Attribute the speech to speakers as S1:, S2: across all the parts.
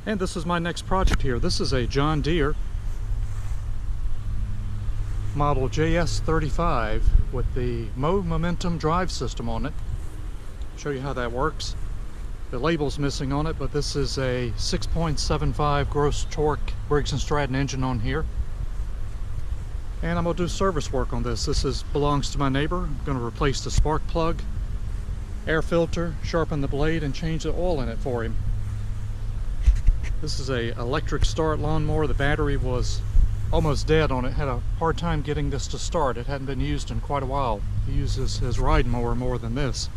S1: And this is my next project here. This is a John Deere Model JS35 with the MowMentum drive system on it. I'll show you how that works. The label's missing on it, but this is a 6.75 gross torque Briggs & Stratton engine on here. And I'm going to do service work on this. This belongs to my neighbor. I'm going to replace the spark plug, air filter, sharpen the blade, and change the oil in it for him. This is a electric start lawnmower. The battery was almost dead on it. Had a hard time getting this to start. It hadn't been used in quite a while. He uses his ride mower more than this.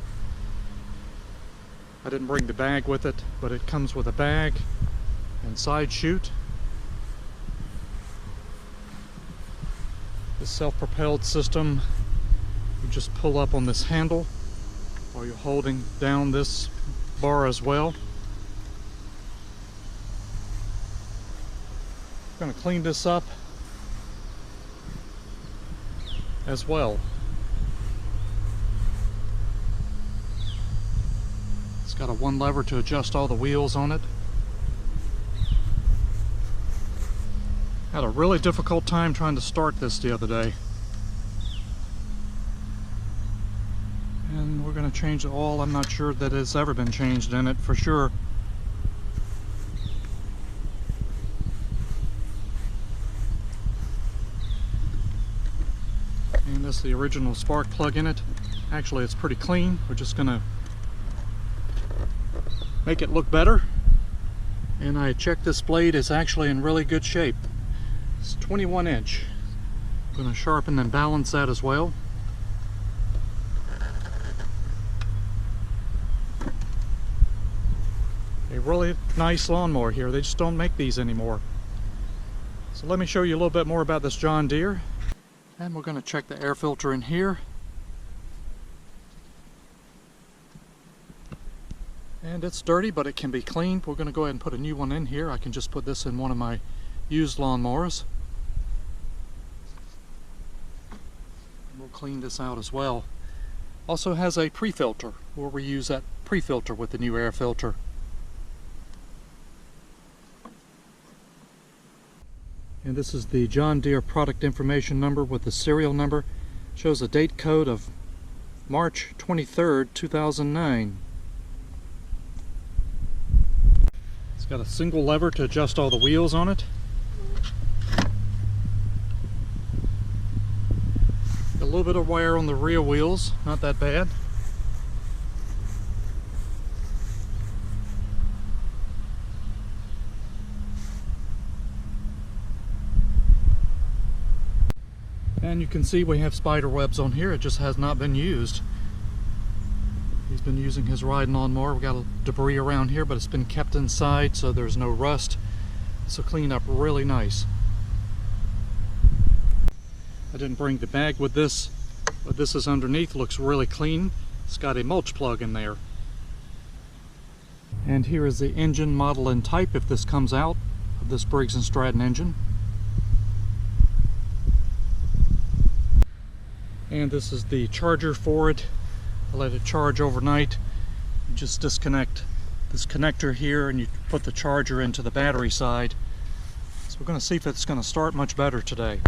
S1: I didn't bring the bag with it, but it comes with a bag and side chute. The self-propelled system, you just pull up on this handle while you're holding down this bar as well. I'm going to clean this up as well. It's got a one lever to adjust all the wheels on it. Had a really difficult time trying to start this the other day. And we're going to change the oil. I'm not sure that it's ever been changed in it for sure. And this is the original spark plug in it. Actually, it's pretty clean. We're just going to make it look better. And I checked this blade is actually in really good shape. It's 21 inch. I'm going to sharpen and balance that as well. A really nice lawnmower here. They just don't make these anymore. So let me show you a little bit more about this John Deere. And we're going to check the air filter in here. And it's dirty, but it can be cleaned. We're going to go ahead and put a new one in here. I can just put this in one of my used lawnmowers. We'll clean this out as well. Also has a pre-filter, where we use that pre-filter with the new air filter. And this is the John Deere product information number with the serial number. Shows a date code of March 23rd, 2009. It's got a single lever to adjust all the wheels on it. A little bit of wear on the rear wheels, not that bad. And you can see we have spider webs on here. It just has not been used. He's been using his riding lawnmower. We've got debris around here, but it's been kept inside so there's no rust. So clean up really nice. I didn't bring the bag with this, but this is underneath. Looks really clean. It's got a mulch plug in there. And here is the engine model and type if this comes out of this Briggs & Stratton engine. And this is the charger for it. I let it charge overnight. You just disconnect this connector here and you put the charger into the battery side. So we're going to see if it's going to start much better today.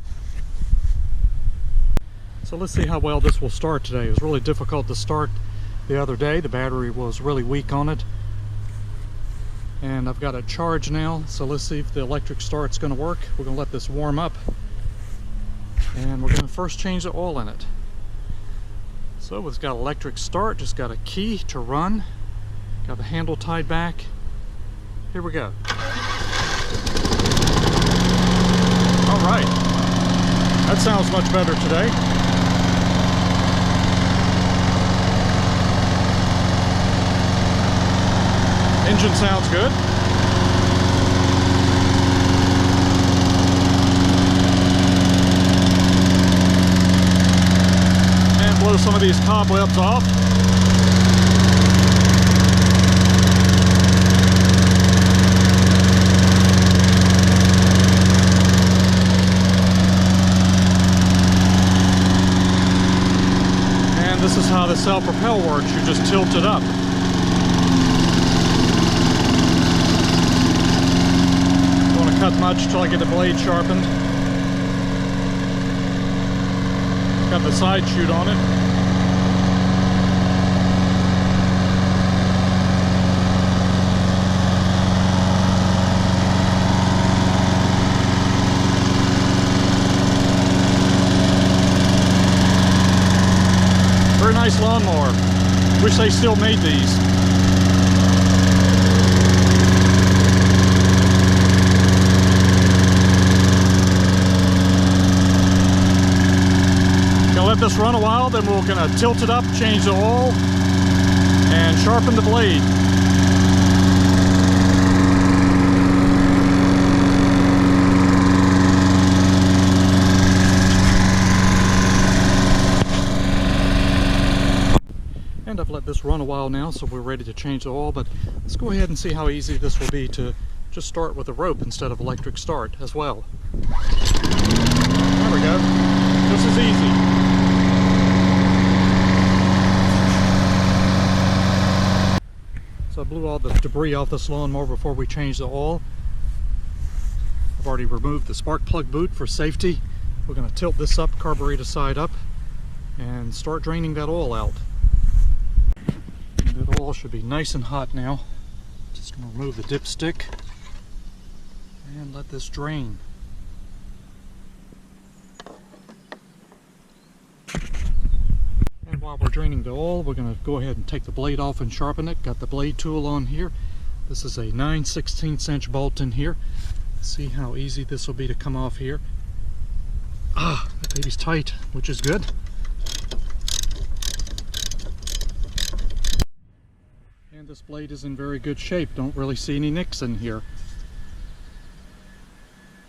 S1: So let's see how well this will start today. It was really difficult to start the other day. The battery was really weak on it. And I've got it charged now, so let's see if the electric start's going to work. We're going to let this warm up. And we're going to first change the oil in it. So it's got electric start, just got a key to run. Got the handle tied back. Here we go. All right. That sounds much better today. Engine sounds good. And blow some of these cobwebs off. And this is how the self-propel works. You just tilt it up. much till I get the blade sharpened. Got the side chute on it. Very nice lawnmower. Wish they still made these. Gonna let this run a while, then we're gonna tilt it up, change the oil, and sharpen the blade. And I've let this run a while now, so we're ready to change the oil, but let's go ahead and see how easy this will be to just start with a rope instead of electric start as well. There we go. Just as easy. So I blew all the debris off this lawnmower before we changed the oil. I've already removed the spark plug boot for safety. We're going to tilt this up, carburetor side up, and start draining that oil out. That oil should be nice and hot now. Just going to remove the dipstick and let this drain. And while we're draining the oil, we're going to go ahead and take the blade off and sharpen it. Got the blade tool on here. This is a 9/16 inch bolt in here. See how easy this will be to come off here. Ah, that baby's tight, which is good. And this blade is in very good shape. Don't really see any nicks in here.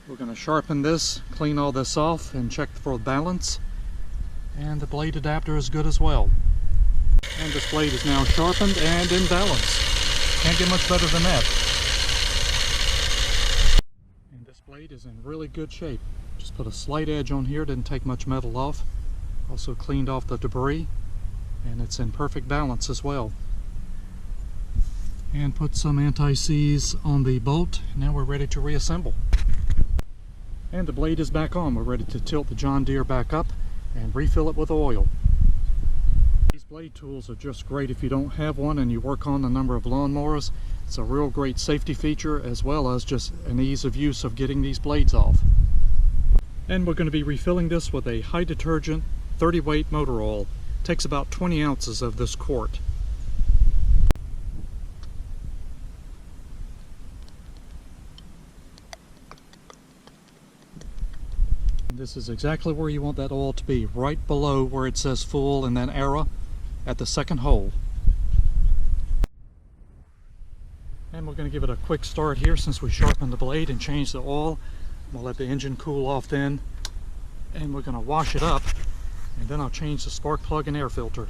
S1: We're going to sharpen this, clean all this off, and check for balance. And the blade adapter is good as well. And this blade is now sharpened and in balance. Can't get much better than that. And this blade is in really good shape. Just put a slight edge on here, didn't take much metal off. Also cleaned off the debris, and it's in perfect balance as well. And put some anti-seize on the bolt. Now we're ready to reassemble. And the blade is back on. We're ready to tilt the John Deere back up and refill it with oil. These blade tools are just great if you don't have one and you work on a number of lawnmowers. It's a real great safety feature as well as just an ease of use of getting these blades off. And we're going to be refilling this with a high detergent 30 weight motor oil. It takes about 20 ounces of this quart. This is exactly where you want that oil to be, right below where it says full and then arrow at the second hole. And we're going to give it a quick start here since we sharpened the blade and changed the oil. We'll let the engine cool off then, and we're going to wash it up, and then I'll change the spark plug and air filter.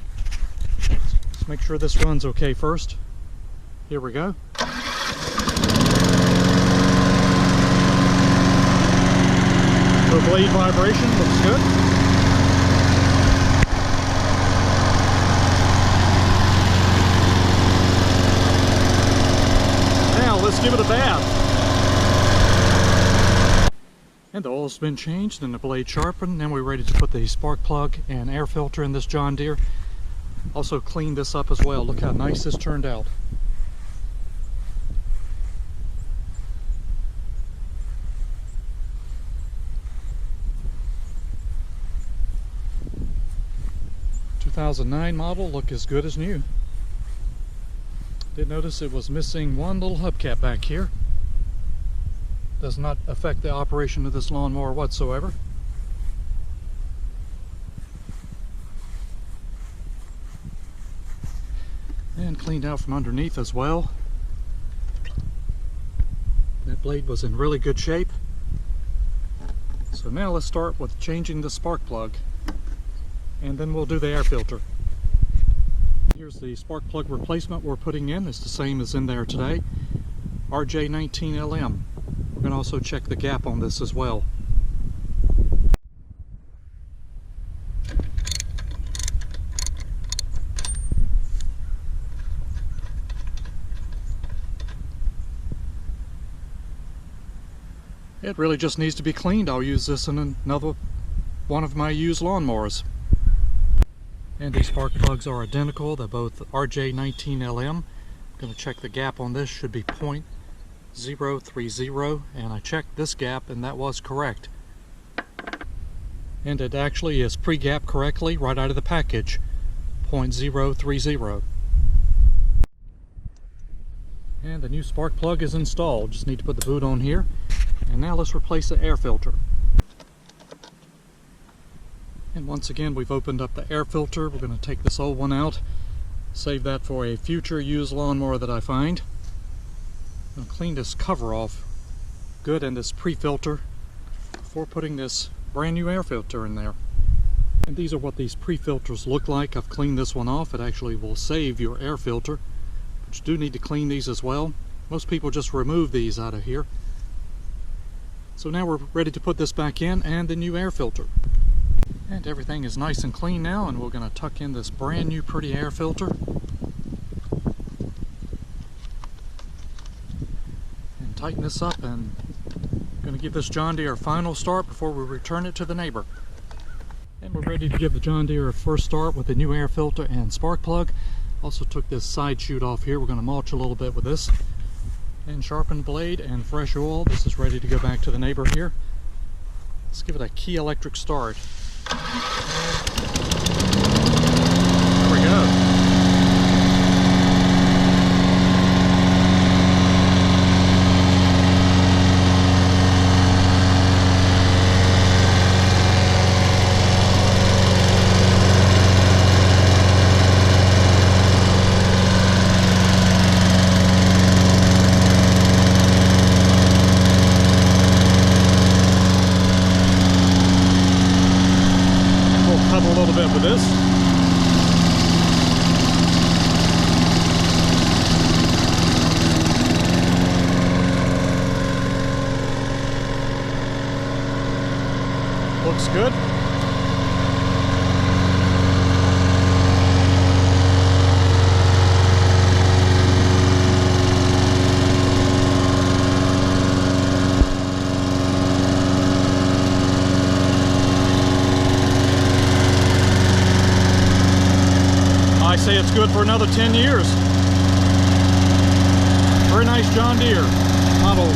S1: Let's make sure this runs okay first. Here we go. The blade vibration looks good. Now let's give it a bath. And the oil's been changed and the blade sharpened. Now we're ready to put the spark plug and air filter in this John Deere. Also clean this up as well. Look how nice this turned out. The 2009 model, look as good as new. Did notice it was missing one little hubcap back here. Does not affect the operation of this lawnmower whatsoever. And cleaned out from underneath as well. That blade was in really good shape. So now let's start with changing the spark plug, and then we'll do the air filter. Here's the spark plug replacement we're putting in. It's the same as in there today, RJ19LM. We're going to also check the gap on this as well. It really just needs to be cleaned. I'll use this in another one of my used lawnmowers. And these spark plugs are identical. They're both RJ19LM. I'm going to check the gap on this. Should be 0.030, and I checked this gap and that was correct. And it actually is pre-gapped correctly right out of the package. 0.030. And the new spark plug is installed. Just need to put the boot on here. And now let's replace the air filter. And once again, we've opened up the air filter. We're going to take this old one out, save that for a future used lawnmower that I find. I'm going to clean this cover off good and this pre-filter before putting this brand new air filter in there. And these are what these pre-filters look like. I've cleaned this one off. It actually will save your air filter, but you do need to clean these as well. Most people just remove these out of here. So now we're ready to put this back in and the new air filter. And everything is nice and clean now, and we're going to tuck in this brand new pretty air filter. And tighten this up, and I'm going to give this John Deere a final start before we return it to the neighbor. And we're ready to give the John Deere a first start with the new air filter and spark plug. Also took this side chute off here. We're going to mulch a little bit with this. And sharpen blade and fresh oil. This is ready to go back to the neighbor here. Let's give it a key electric start. There we go. A little bit with this. Looks good. I say it's good for another 10 years. Very nice John Deere Model